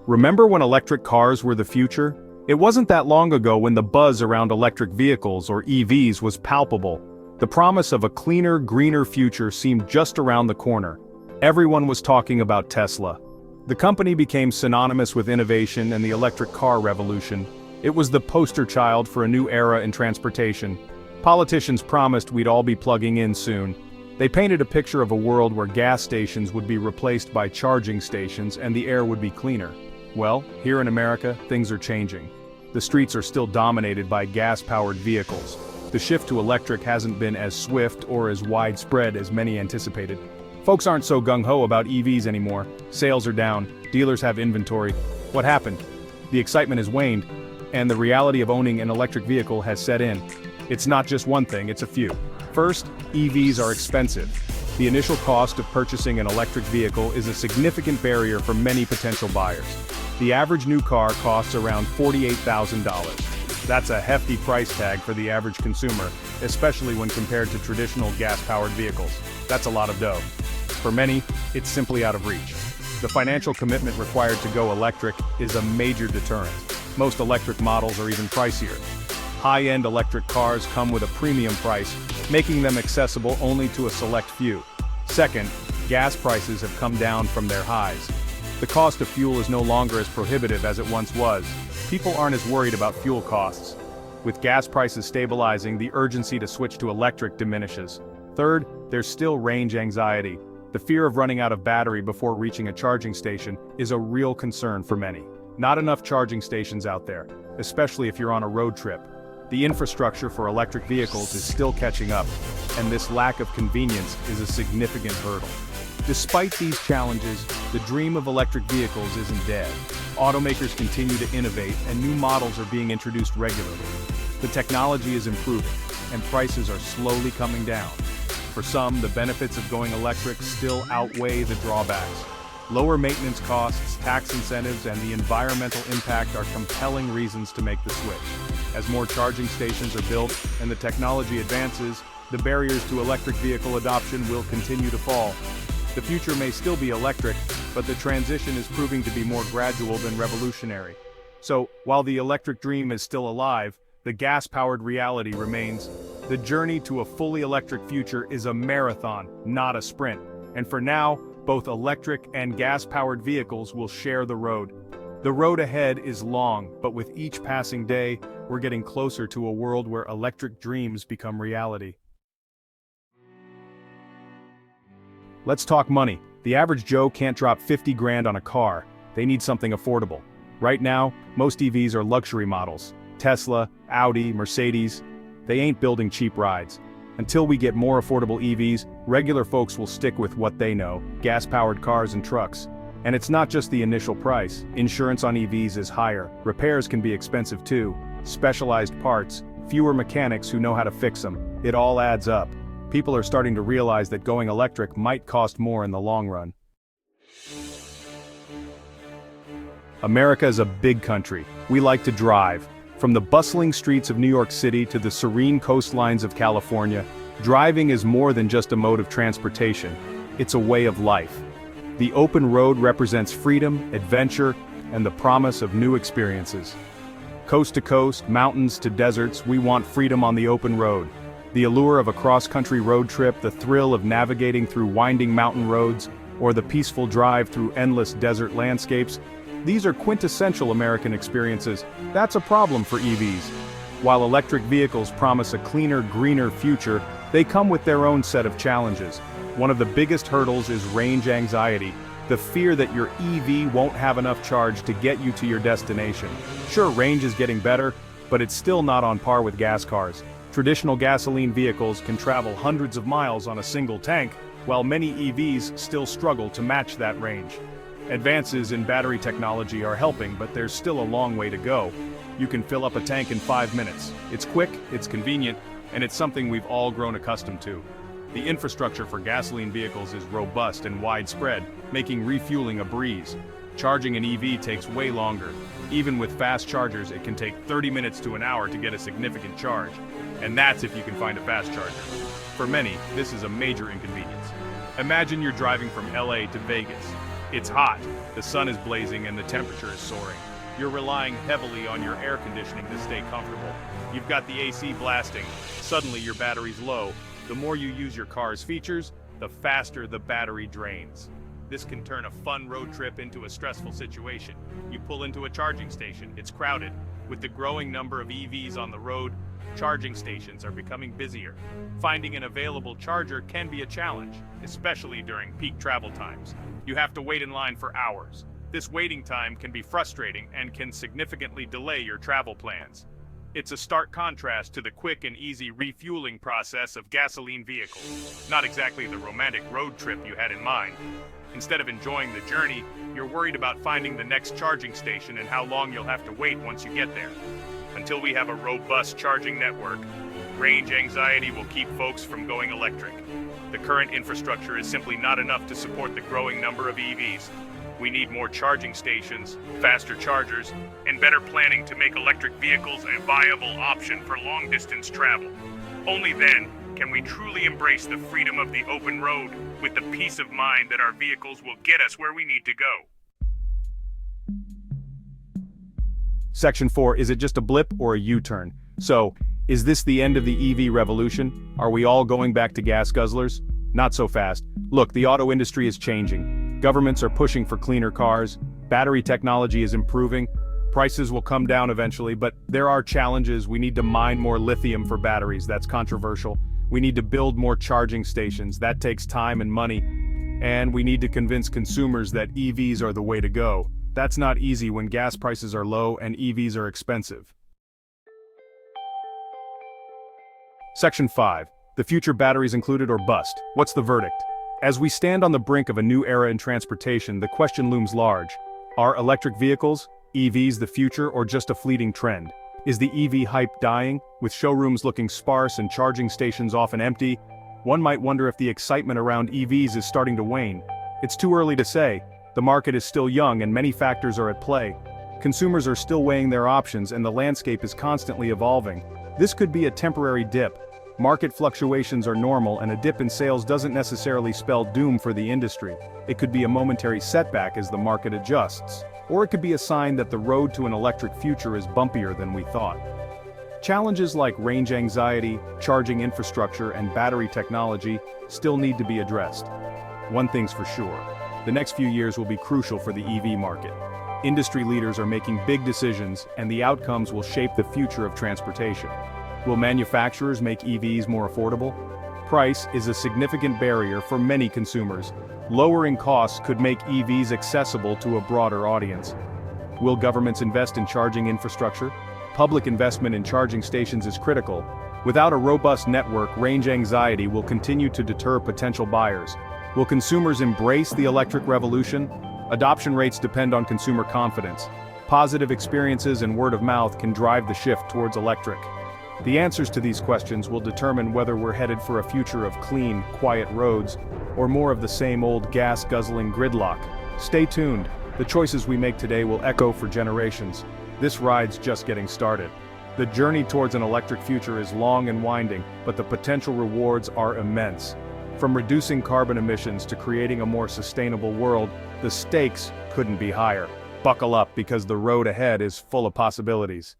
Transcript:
Remember when electric cars were the future? It wasn't that long ago when the buzz around electric vehicles, or EVs, was palpable. The promise of a cleaner, greener future seemed just around the corner. Everyone was talking about Tesla. The company became synonymous with innovation and the electric car revolution. It was the poster child for a new era in transportation. Politicians promised we'd all be plugging in soon. They painted a picture of a world where gas stations would be replaced by charging stations and the air would be cleaner. Well, here in America, things are changing. The streets are still dominated by gas-powered vehicles. The shift to electric hasn't been as swift or as widespread as many anticipated. Folks aren't so gung-ho about EVs anymore. Sales are down, dealers have inventory. What happened? The excitement has waned, and the reality of owning an electric vehicle has set in. It's not just one thing, it's a few. First, EVs are expensive. The initial cost of purchasing an electric vehicle is a significant barrier for many potential buyers. The average new car costs around $48,000. That's a hefty price tag for the average consumer, especially when compared to traditional gas-powered vehicles. That's a lot of dough. For many, it's simply out of reach. The financial commitment required to go electric is a major deterrent. Most electric models are even pricier. High-end electric cars come with a premium price, making them accessible only to a select few. Second, gas prices have come down from their highs. The cost of fuel is no longer as prohibitive as it once was. People aren't as worried about fuel costs. With gas prices stabilizing, the urgency to switch to electric diminishes. Third, there's still range anxiety. The fear of running out of battery before reaching a charging station is a real concern for many. Not enough charging stations out there, especially if you're on a road trip. The infrastructure for electric vehicles is still catching up, and this lack of convenience is a significant hurdle. Despite these challenges, the dream of electric vehicles isn't dead. Automakers continue to innovate, and new models are being introduced regularly. The technology is improving, and prices are slowly coming down. For some, the benefits of going electric still outweigh the drawbacks. Lower maintenance costs, tax incentives, and the environmental impact are compelling reasons to make the switch. As more charging stations are built and the technology advances, the barriers to electric vehicle adoption will continue to fall. The future may still be electric, but the transition is proving to be more gradual than revolutionary. So, while the electric dream is still alive, the gas-powered reality remains. The journey to a fully electric future is a marathon, not a sprint. And for now, both electric and gas-powered vehicles will share the road. The road ahead is long, but with each passing day, we're getting closer to a world where electric dreams become reality. Let's talk money. The average Joe can't drop 50 grand on a car. They need something affordable. Right now, most EVs are luxury models. Tesla, Audi, Mercedes. They ain't building cheap rides. Until we get more affordable EVs, regular folks will stick with what they know, gas-powered cars and trucks. And it's not just the initial price. Insurance on EVs is higher. Repairs can be expensive too. Specialized parts, fewer mechanics who know how to fix them. It all adds up. People are starting to realize that going electric might cost more in the long run. America is a big country. We like to drive. From the bustling streets of New York City to the serene coastlines of California, driving is more than just a mode of transportation. It's a way of life. The open road represents freedom, adventure, and the promise of new experiences. Coast to coast, mountains to deserts, we want freedom on the open road. The allure of a cross-country road trip, the thrill of navigating through winding mountain roads, or the peaceful drive through endless desert landscapes, these are quintessential American experiences. That's a problem for EVs. While electric vehicles promise a cleaner, greener future, they come with their own set of challenges. One of the biggest hurdles is range anxiety, the fear that your EV won't have enough charge to get you to your destination. Sure, range is getting better, but it's still not on par with gas cars. Traditional gasoline vehicles can travel hundreds of miles on a single tank, while many EVs still struggle to match that range. Advances in battery technology are helping, but there's still a long way to go. You can fill up a tank in 5 minutes. It's quick, it's convenient, and it's something we've all grown accustomed to. The infrastructure for gasoline vehicles is robust and widespread, making refueling a breeze. Charging an EV takes way longer. Even with fast chargers, it can take 30 minutes to an hour to get a significant charge. And that's if you can find a fast charger. For many, this is a major inconvenience. Imagine you're driving from LA to Vegas. It's hot, the sun is blazing and the temperature is soaring. You're relying heavily on your air conditioning to stay comfortable. You've got the AC blasting. Suddenly your battery's low. The more you use your car's features, the faster the battery drains. This can turn a fun road trip into a stressful situation. You pull into a charging station, it's crowded. With the growing number of EVs on the road, charging stations are becoming busier. Finding an available charger can be a challenge, especially during peak travel times. You have to wait in line for hours. This waiting time can be frustrating and can significantly delay your travel plans. It's a stark contrast to the quick and easy refueling process of gasoline vehicles. Not exactly the romantic road trip you had in mind. Instead of enjoying the journey, you're worried about finding the next charging station and how long you'll have to wait once you get there. Until we have a robust charging network, range anxiety will keep folks from going electric. The current infrastructure is simply not enough to support the growing number of EVs. We need more charging stations, faster chargers, and better planning to make electric vehicles a viable option for long-distance travel. Only then can we truly embrace the freedom of the open road with the peace of mind that our vehicles will get us where we need to go. Section 4, is it just a blip or a U-turn? So, is this the end of the EV revolution? Are we all going back to gas guzzlers? Not so fast. Look, the auto industry is changing. Governments are pushing for cleaner cars, battery technology is improving, prices will come down eventually, but there are challenges. We need to mine more lithium for batteries, that's controversial. We need to build more charging stations, that takes time and money. And we need to convince consumers that EVs are the way to go. That's not easy when gas prices are low and EVs are expensive. Section 5. The future batteries included or bust? What's the verdict? As we stand on the brink of a new era in transportation, the question looms large. Are electric vehicles, EVs, the future or just a fleeting trend? Is the EV hype dying, with showrooms looking sparse and charging stations often empty? One might wonder if the excitement around EVs is starting to wane. It's too early to say. The market is still young and many factors are at play. Consumers are still weighing their options and the landscape is constantly evolving. This could be a temporary dip. Market fluctuations are normal and a dip in sales doesn't necessarily spell doom for the industry. It could be a momentary setback as the market adjusts. Or it could be a sign that the road to an electric future is bumpier than we thought. Challenges like range anxiety, charging infrastructure, and battery technology still need to be addressed. One thing's for sure, the next few years will be crucial for the EV market. Industry leaders are making big decisions, and the outcomes will shape the future of transportation. Will manufacturers make EVs more affordable? Price is a significant barrier for many consumers. Lowering costs could make EVs accessible to a broader audience. Will governments invest in charging infrastructure? Public investment in charging stations is critical. Without a robust network, range anxiety will continue to deter potential buyers. Will consumers embrace the electric revolution? Adoption rates depend on consumer confidence. Positive experiences and word of mouth can drive the shift towards electric. The answers to these questions will determine whether we're headed for a future of clean, quiet roads, or more of the same old gas-guzzling gridlock. Stay tuned. The choices we make today will echo for generations. This ride's just getting started. The journey towards an electric future is long and winding, but the potential rewards are immense. From reducing carbon emissions to creating a more sustainable world, the stakes couldn't be higher. Buckle up because the road ahead is full of possibilities.